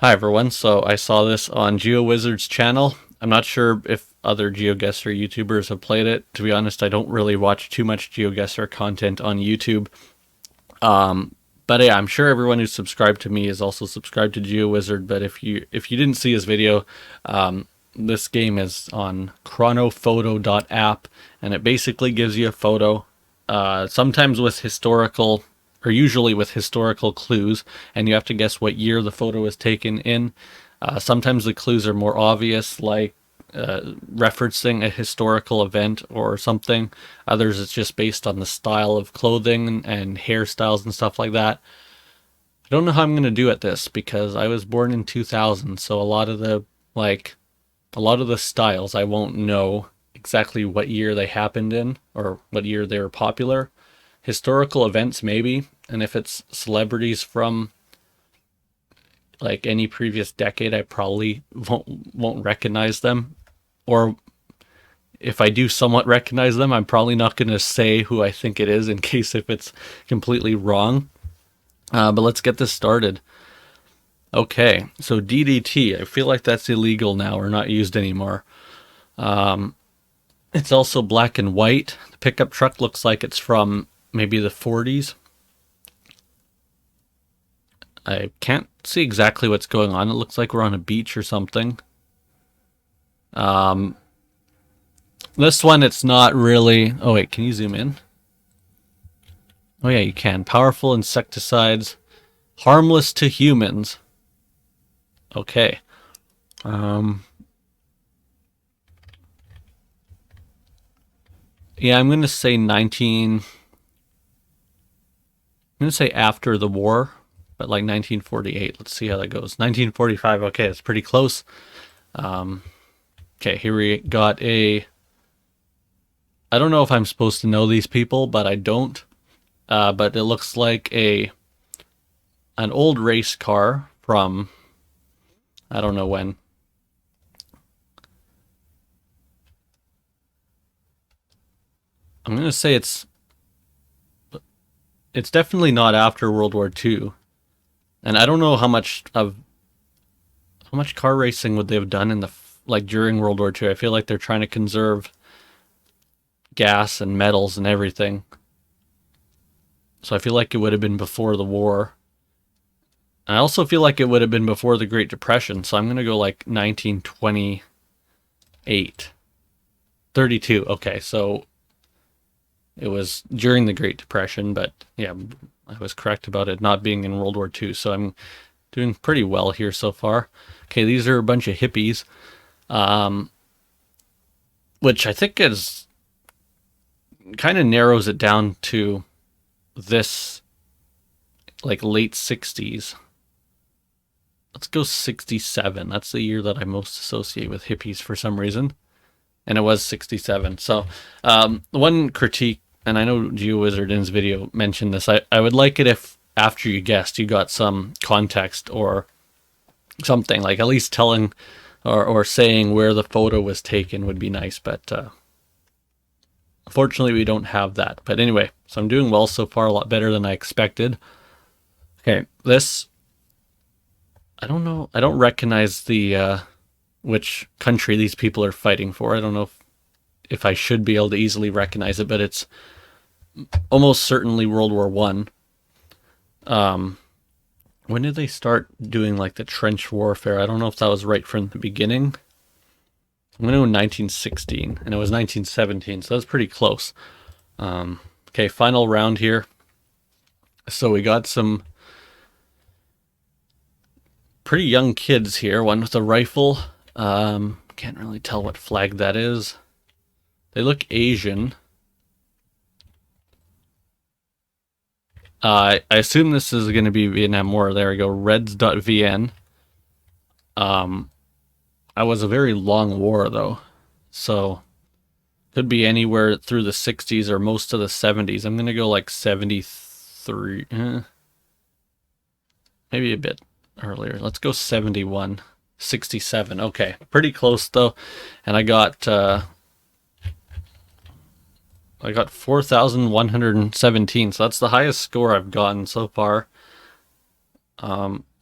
Hi everyone, so I saw this on GeoWizard's channel. I'm not sure if other GeoGuessr YouTubers have played it. To be honest, I don't really watch too much GeoGuessr content on YouTube. But yeah, I'm sure everyone who's subscribed to me is also subscribed to GeoWizard. But if you didn't see his video, this game is on chronophoto.app, and it basically gives you a photo, sometimes with historical, or usually with historical clues, and you have to guess what year the photo was taken in. Sometimes the clues are more obvious, like referencing a historical event or something. Others, it's just based on the style of clothing and hairstyles and stuff like that. I don't know how I'm going to do at this because I was born in 2000, so a lot of the styles I won't know exactly what year they happened in or what year they were popular. Historical events maybe, and if it's celebrities from like any previous decade, I probably won't recognize them. Or if I do somewhat recognize them, I'm probably not going to say who I think it is in case if it's completely wrong. But let's get this started. Okay, so DDT, I feel like that's illegal now or not used anymore. It's also black and white. The pickup truck looks like it's from maybe the 40s. I can't see exactly what's going on. It looks like we're on a beach or something. This one, it's not really... Oh, wait, can you zoom in? Oh, yeah, you can. Powerful insecticides. Harmless to humans. Okay. Yeah, I'm going to say 19... I'm going to say after the war, but like 1948. Let's see how that goes. 1945, okay, it's pretty close. Okay, here we got a... I don't know if I'm supposed to know these people, but I don't. But it looks like an old race car from I don't know when. I'm gonna say it's definitely not after World War II, and I don't know how much car racing would they have done in the like during World War II. I feel like they're trying to conserve gas and metals and everything. So I feel like it would have been before the war. I also feel like it would have been before the Great Depression, so I'm going to go like 1928. 32, okay, so it was during the Great Depression, but yeah, I was correct about it not being in World War II, so I'm doing pretty well here so far. Okay, these are a bunch of hippies, which I think is kind of narrows it down to this like late 60s. Let's go 67. That's the year that I most associate with hippies for some reason. And it was 67. So, one critique, and I know GeoWizard in his video mentioned this, I would like it if after you guessed you got some context or something, like at least telling or saying where the photo was taken would be nice, but unfortunately we don't have that. But anyway, so I'm doing well so far, a lot better than I expected. Okay, this... I don't know. I don't recognize the which country these people are fighting for. I don't know if I should be able to easily recognize it, but it's almost certainly World War One. When did they start doing like the trench warfare? I don't know if that was right from the beginning. I'm going to go 1916, and it was 1917, so that's pretty close. Okay, final round here. So we got some pretty young kids here. One with a rifle. Can't really tell what flag that is. They look Asian. I assume this is going to be Vietnam War. There we go. Reds.vn. I was a very long war though, so could be anywhere through the 60s or most of the 70s. I'm going to go like 73. Maybe a bit earlier. Let's go 71. 67. Okay, pretty close though. And I got 4,117. So that's the highest score I've gotten so far.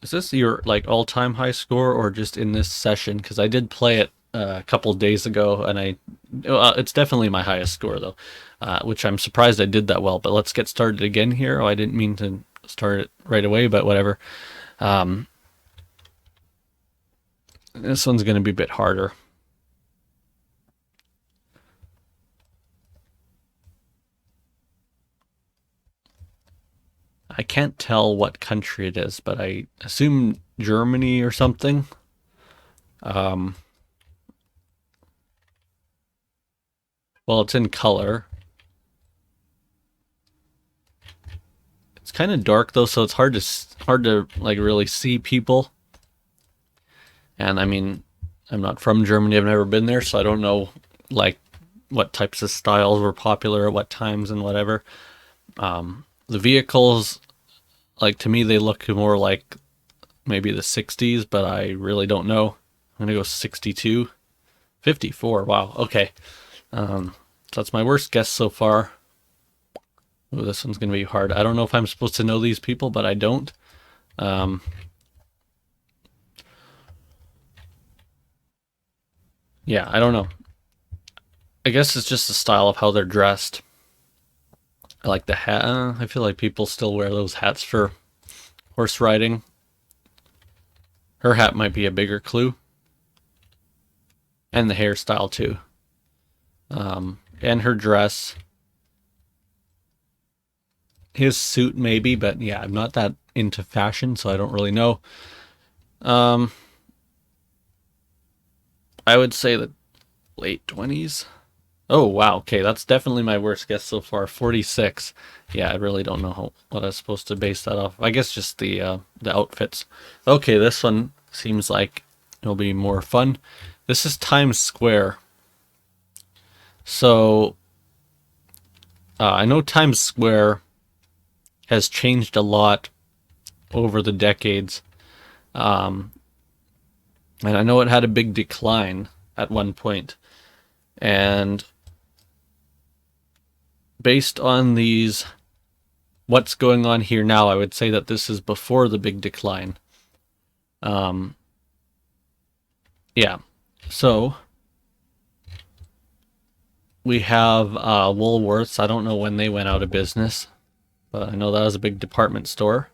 Is this your like all-time high score or just in this session? Because I did play it a couple days ago, and it's definitely my highest score though, which I'm surprised I did that well. But let's get started again here. Oh, I didn't mean to start it right away, but whatever. This one's going to be a bit harder. I can't tell what country it is, but I assume Germany or something. Well, it's in color. It's kind of dark though, so it's hard to like really see people. And I mean, I'm not from Germany. I've never been there, so I don't know like what types of styles were popular at what times and whatever. The vehicles, like to me, they look more like maybe the 60s, but I really don't know. I'm gonna go 62, 54. Wow. Okay. So that's my worst guess so far. Ooh, this one's gonna be hard. I don't know if I'm supposed to know these people, but I don't. Yeah, I don't know. I guess it's just the style of how they're dressed. I like the hat. I feel like people still wear those hats for horse riding. Her hat might be a bigger clue. And the hairstyle too. And her dress. His suit maybe, but yeah, I'm not that into fashion, so I don't really know. I would say the late 20s. Oh wow, okay, that's definitely my worst guess so far. 46. Yeah, I really don't know what I was supposed to base that off. I guess just the outfits. Okay, this one seems like it'll be more fun. This is Times Square. So I know Times Square has changed a lot over the decades. And I know it had a big decline at one point. And based on these, what's going on here now, I would say that this is before the big decline. Yeah. So we have Woolworths. I don't know when they went out of business, but I know that was a big department store.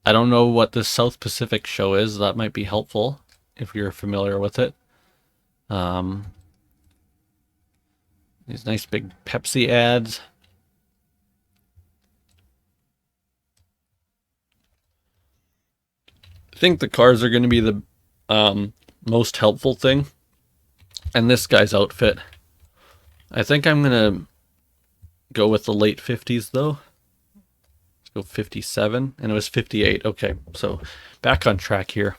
I don't know what the South Pacific show is. That might be helpful if you're familiar with it. These nice big Pepsi ads. I think the cars are going to be the most helpful thing. And this guy's outfit. I think I'm going to go with the late 50s though. Let's go 57. And it was 58. Okay, so back on track here.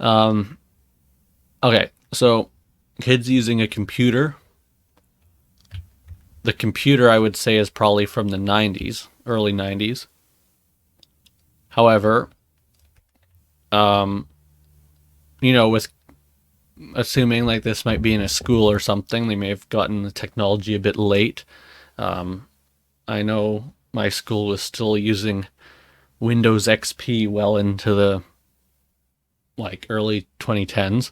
Okay, so kids using a computer. The computer, I would say, is probably from the 90s, early 90s. However, with assuming like this might be in a school or something, they may have gotten the technology a bit late. I know my school was still using Windows XP well into the like early 2010s.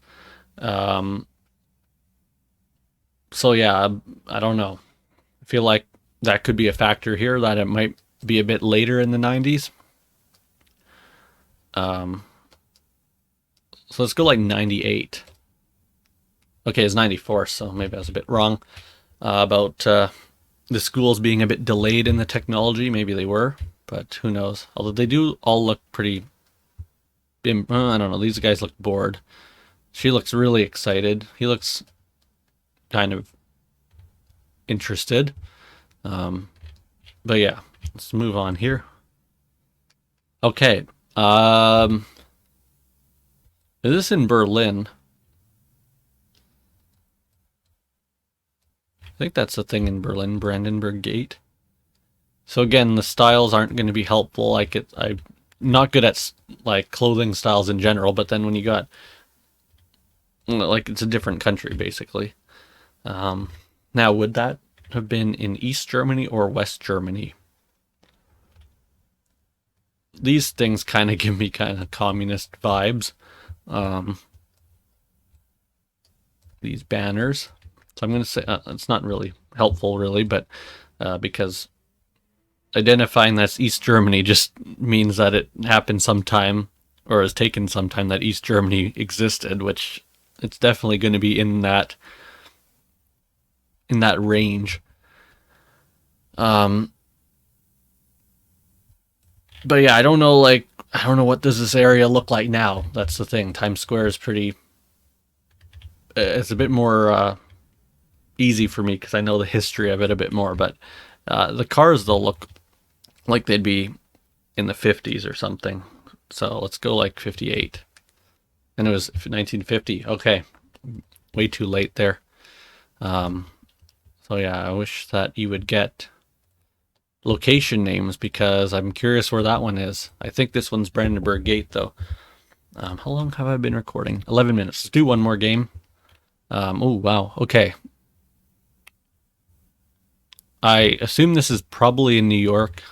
So yeah, I don't know. I feel like that could be a factor here, that it might be a bit later in the 90s. So let's go like 98. Okay, it's 94, so maybe I was a bit wrong about the schools being a bit delayed in the technology. Maybe they were, but who knows. Although they do all look pretty, I don't know, these guys look bored. She looks really excited. He looks kind of interested. But yeah, let's move on here. Okay. Is this in Berlin? I think that's the thing in Berlin, Brandenburg Gate. So again, the styles aren't going to be helpful. I'm not good at like clothing styles in general, but then when you got like it's a different country basically. Now would that have been in East Germany or West Germany? these things kind of give me kind of communist vibes. Um, these banners. So I'm going to say it's not really helpful, really, but because identifying that's East Germany just means that it happened sometime or has taken some time that East Germany existed, which it's definitely going to be in that range. But yeah, I don't know. Like, I don't know what does this area look like now. That's the thing. Times Square is pretty. It's a bit more easy for me because I know the history of it a bit more. But the cars, they'll look like they'd be in the 50s or something. So let's go like 58. And it was 1950. Okay. Way too late there. So yeah, I wish that you would get location names because I'm curious where that one is. I think this one's Brandenburg Gate though. How long have I been recording? 11 minutes. Let's do one more game. Oh, wow. Okay. I assume this is probably in New York.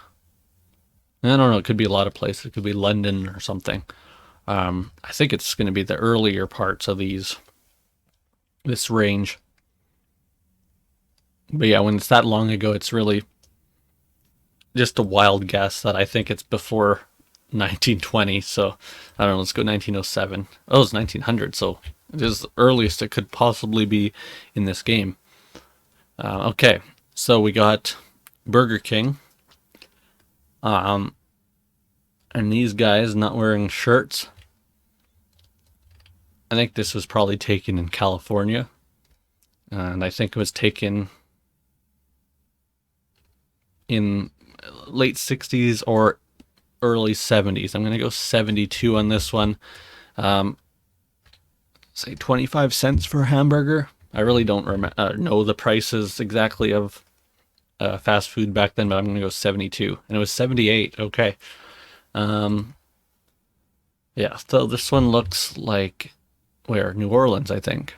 I don't know. It could be a lot of places. It could be London or something. I think it's going to be the earlier parts of this range. But yeah, when it's that long ago, it's really just a wild guess that I think it's before 1920. So I don't know. Let's go 1907. Oh, it's 1900. So it is the earliest it could possibly be in this game. Okay, so we got Burger King. And these guys not wearing shirts. I think this was probably taken in California. And I think it was taken in late 60s or early 70s. I'm going to go 72 on this one. Say 25 cents for a hamburger. I really don't know the prices exactly of fast food back then, but I'm going to go 72. And it was 78. Okay. Yeah, so this one looks like where? New Orleans, I think.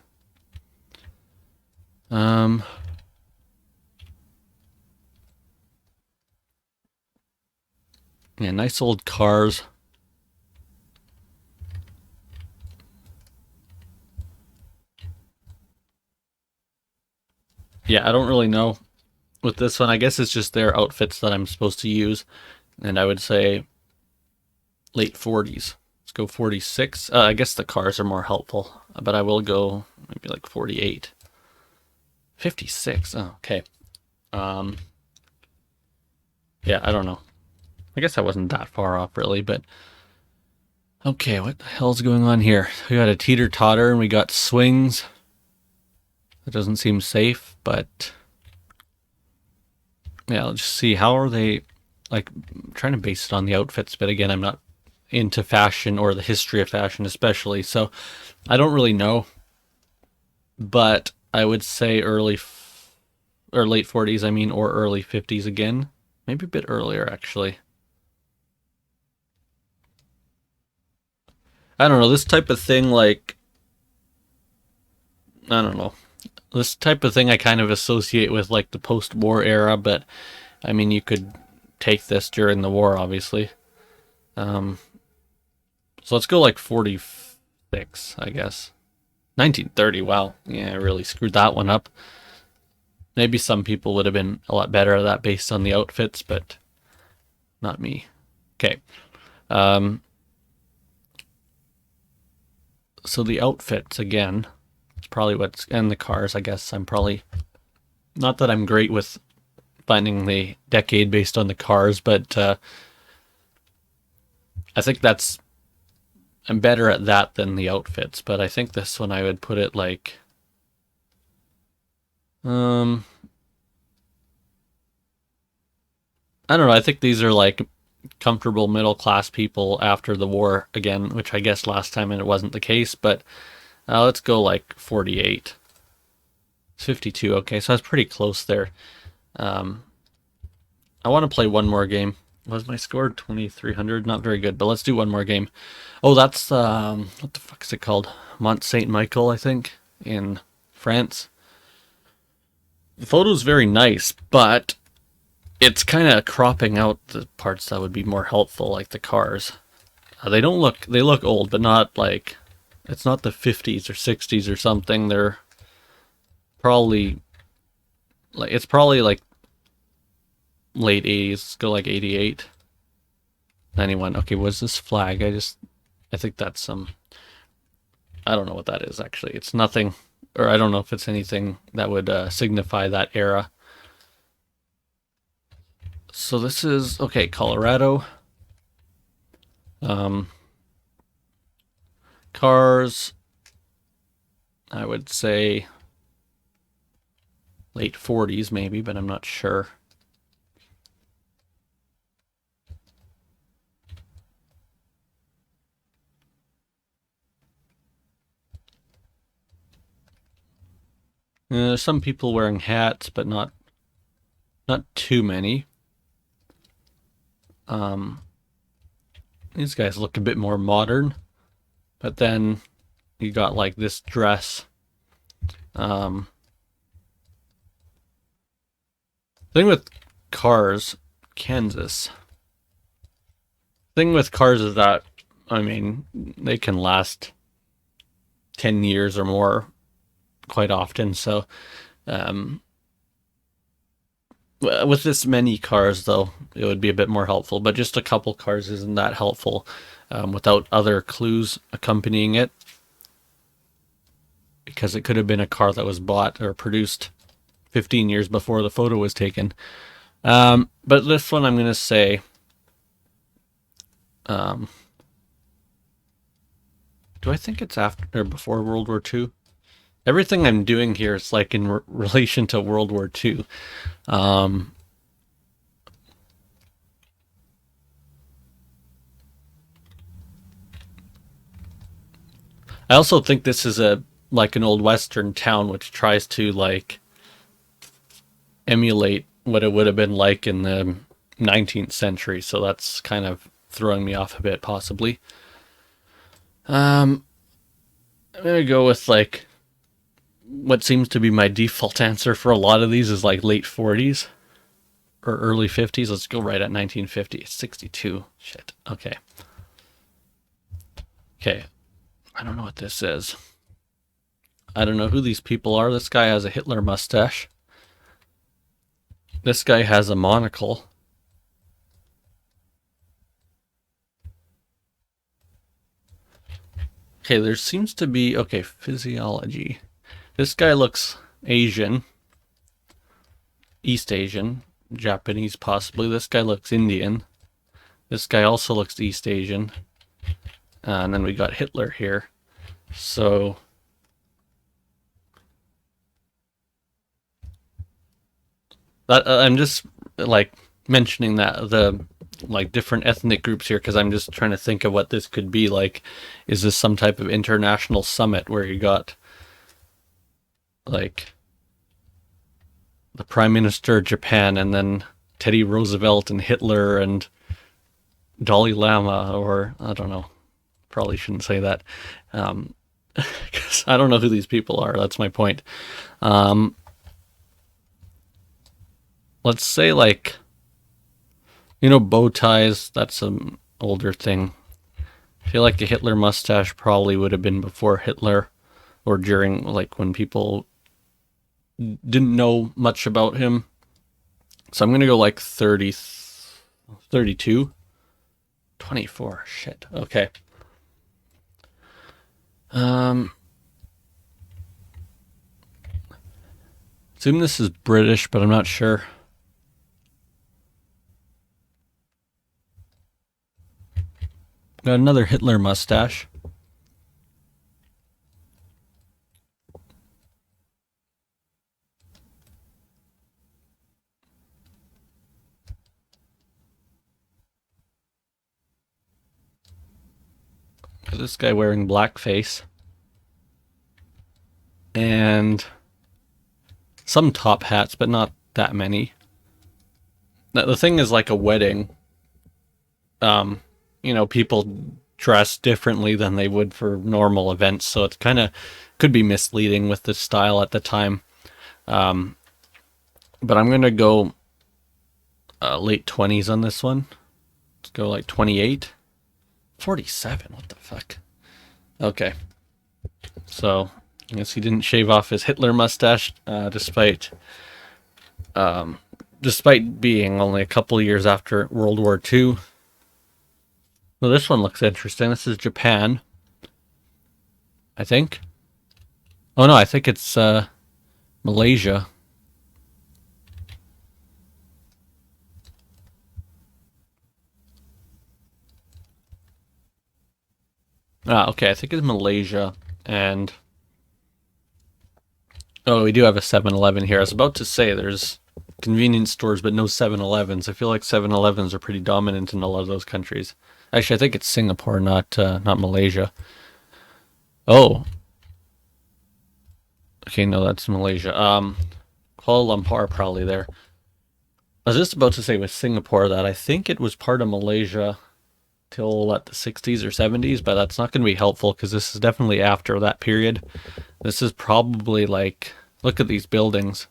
Yeah, nice old cars. Yeah, I don't really know with this one. I guess it's just their outfits that I'm supposed to use. And I would say late 40s. Let's go 46. I guess the cars are more helpful, but I will go maybe like 48. 56. Oh, okay. Yeah, I don't know. I guess I wasn't that far off really, but okay, what the hell's going on here? We got a teeter-totter and we got swings. That doesn't seem safe, but yeah, let's just see. How are they, like, I'm trying to base it on the outfits, but again, I'm not into fashion or the history of fashion especially, so I don't really know. But I would say or late 40s, I mean, or early 50s again. Maybe a bit earlier, actually. I don't know, this type of thing, like, I don't know. This type of thing I kind of associate with, like, the post-war era, but, I mean, you could take this during the war, obviously. So let's go, like, 46, I guess. 1930, wow. Yeah, I really screwed that one up. Maybe some people would have been a lot better at that based on the outfits, but not me. Okay. So the outfits, again, it's probably what's, and the cars, I guess I'm probably, not that I'm great with finding the decade based on the cars, but I think I'm better at that than the outfits, but I think this one I would put it like, I don't know, I think these are like comfortable middle class people after the war again, which I guess last time it wasn't the case, but let's go like 48. 52, okay, so that's pretty close there. I want to play one more game. Was my score 2300? Not very good, but let's do one more game. Oh, that's what the fuck is it called? Mont Saint Michel, I think, in France. The photo's very nice, but it's kind of cropping out the parts that would be more helpful, like the cars. They look old, but not like, it's not the 50s or 60s or something. They're probably, it's probably like late 80s. Let's go like 88, 91. Okay, what's this flag? I think that's some, I don't know what that is actually. It's nothing, or I don't know if it's anything that would signify that era. So this is, okay, Colorado. Cars, I would say late 40s maybe, but I'm not sure. There's some people wearing hats, but not too many. These guys look a bit more modern, but then you got like this dress. Thing with cars, Kansas. Thing with cars is that, I mean, they can last 10 years or more quite often. So, with this many cars, though, it would be a bit more helpful. But just a couple cars isn't that helpful without other clues accompanying it. Because it could have been a car that was bought or produced 15 years before the photo was taken. But this one I'm going to say, do I think it's after or before World War II? Everything I'm doing here is like in relation to World War II. I also think this is like an old Western town which tries to like emulate what it would have been like in the 19th century. So that's kind of throwing me off a bit, possibly. I'm gonna go with like what seems to be my default answer for a lot of these is like late 40s or early 50s. Let's go right at 1950. It's 62. Shit. Okay. Okay. I don't know what this is. I don't know who these people are. This guy has a Hitler mustache. This guy has a monocle. Okay, there seems to be, okay, physiology. This guy looks Asian, East Asian, Japanese possibly. This guy looks Indian. This guy also looks East Asian. And then we got Hitler here. So that I'm just like mentioning that the like different ethnic groups here because I'm just trying to think of what this could be like. Is this some type of international summit where you got like the Prime Minister of Japan and then Teddy Roosevelt and Hitler and Dalai Lama, or I don't know, probably shouldn't say that because I don't know who these people are. That's my point. Let's say like, you know, bow ties, that's an older thing. I feel like the Hitler mustache probably would have been before Hitler or during like when people didn't know much about him. So I'm going to go like 30, 32, 24. Shit. Okay. Assume this is British, but I'm not sure. Got another Hitler mustache. This guy wearing blackface. And some top hats, but not that many. Now, the thing is like a wedding. You know, people dress differently than they would for normal events, so it kind of could be misleading with the style at the time. But I'm gonna go late 20s on this one. Let's go like 28. 47, what the fuck? Okay. So, I guess he didn't shave off his Hitler mustache, despite being only a couple years after World War II. Well, this one looks interesting. This is Japan, I think. Oh no, I think it's Malaysia. Okay, I think it's Malaysia. And oh, we do have a 7-Eleven here. I was about to say there's convenience stores, but no 7-Elevens. I feel like 7-Elevens are pretty dominant in a lot of those countries. Actually, I think it's Singapore, not Malaysia. Oh, okay, no, that's Malaysia. Kuala Lumpur probably there. I was just about to say with Singapore that I think it was part of Malaysia till what, the 60s or 70s, but that's not going to be helpful because this is definitely after that period. This is probably like, look at these buildings.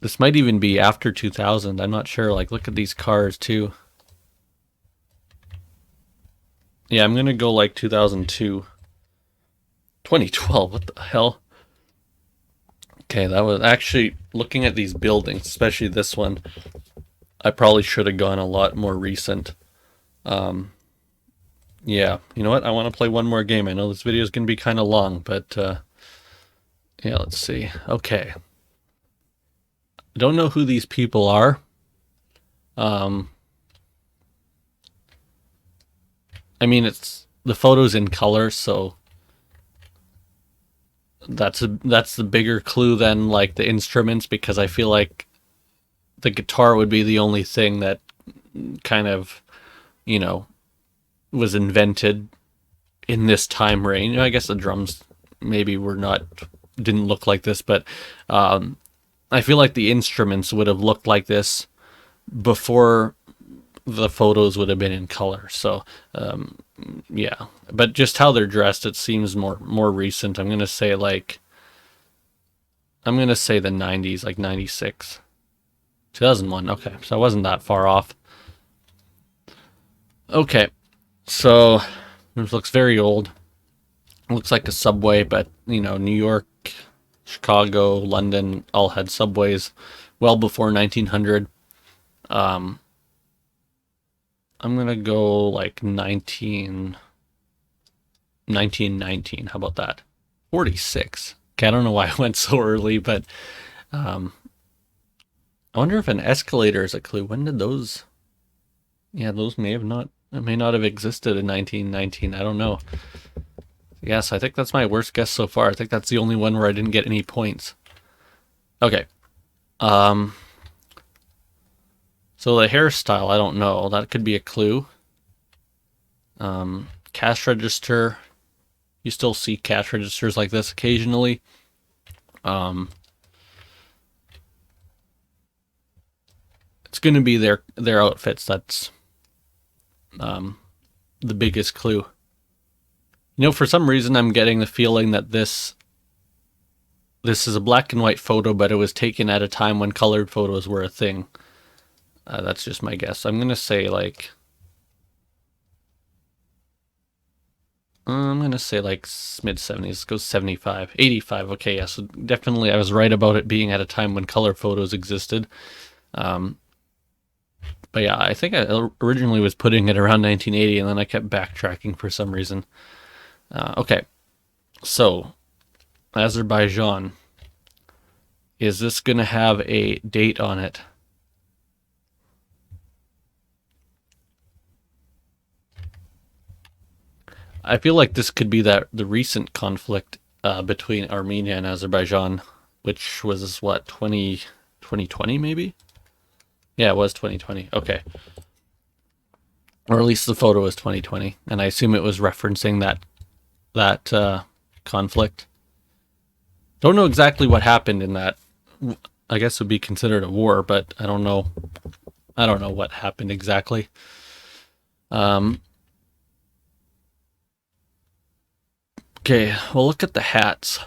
This might even be after 2000. I'm not sure. Like, look at these cars too. Yeah, I'm going to go like 2002. 2012, what the hell? Okay, that was actually, looking at these buildings, especially this one, I probably should have gone a lot more recent. Yeah, you know what? I want to play one more game. I know this video is going to be kind of long, but yeah, let's see. Okay. I don't know who these people are. I mean, it's the photo's in color, so that's the bigger clue than like the instruments, because I feel like the guitar would be the only thing that kind of, you know, was invented in this time range. I guess the drums maybe didn't look like this, but I feel like the instruments would have looked like this before the photos would have been in color. So yeah, but just how they're dressed, it seems more recent. I'm gonna say the 90s, like 96, 2001. Okay, so I wasn't that far off. Okay, so this looks very old. It looks like a subway, but you know, New York, Chicago, London all had subways well before 1900. I'm gonna go like 1919. How about that? 46. Okay, I don't know why I went so early, but I wonder if an escalator is a clue. When did those? Yeah, those may not have existed in 1919. I don't know. Yes, I think that's my worst guess so far. I think that's the only one where I didn't get any points. Okay. So the hairstyle, I don't know. That could be a clue. Cash register. You still see cash registers like this occasionally. It's going to be their outfits. That's the biggest clue. You know, for some reason, I'm getting the feeling that this is a black and white photo, but it was taken at a time when colored photos were a thing. That's just my guess. I'm gonna say like mid 70s. Go 75, 85. Okay, yeah. So definitely, I was right about it being at a time when color photos existed. But yeah, I think I originally was putting it around 1980, and then I kept backtracking for some reason. Okay, so Azerbaijan. Is this gonna have a date on it? I feel like this could be the recent conflict between Armenia and Azerbaijan, which was what, 2020 maybe? Yeah, it was 2020. Okay. Or at least the photo was 2020, and I assume it was referencing that conflict. Don't know exactly what happened in that. I guess it would be considered a war, but I don't know. I don't know what happened exactly. Okay, well, look at the hats. I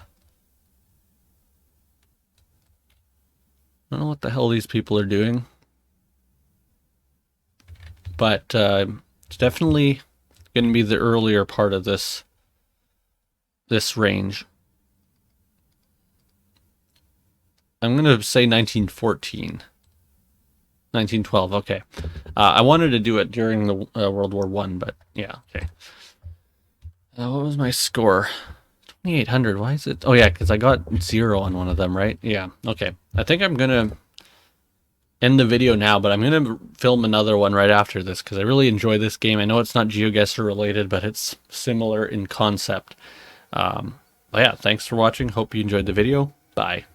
don't know what the hell these people are doing. but it's definitely going to be the earlier part of this range. I'm going to say 1914. 1912, okay. I wanted to do it during the World War One, but yeah, okay. What was my score? 2,800. Why is it? Oh yeah, because I got 0 on one of them, right? Yeah, okay. I think I'm going to end the video now, but I'm going to film another one right after this because I really enjoy this game. I know it's not GeoGuessr related, but it's similar in concept. But yeah, thanks for watching. Hope you enjoyed the video. Bye.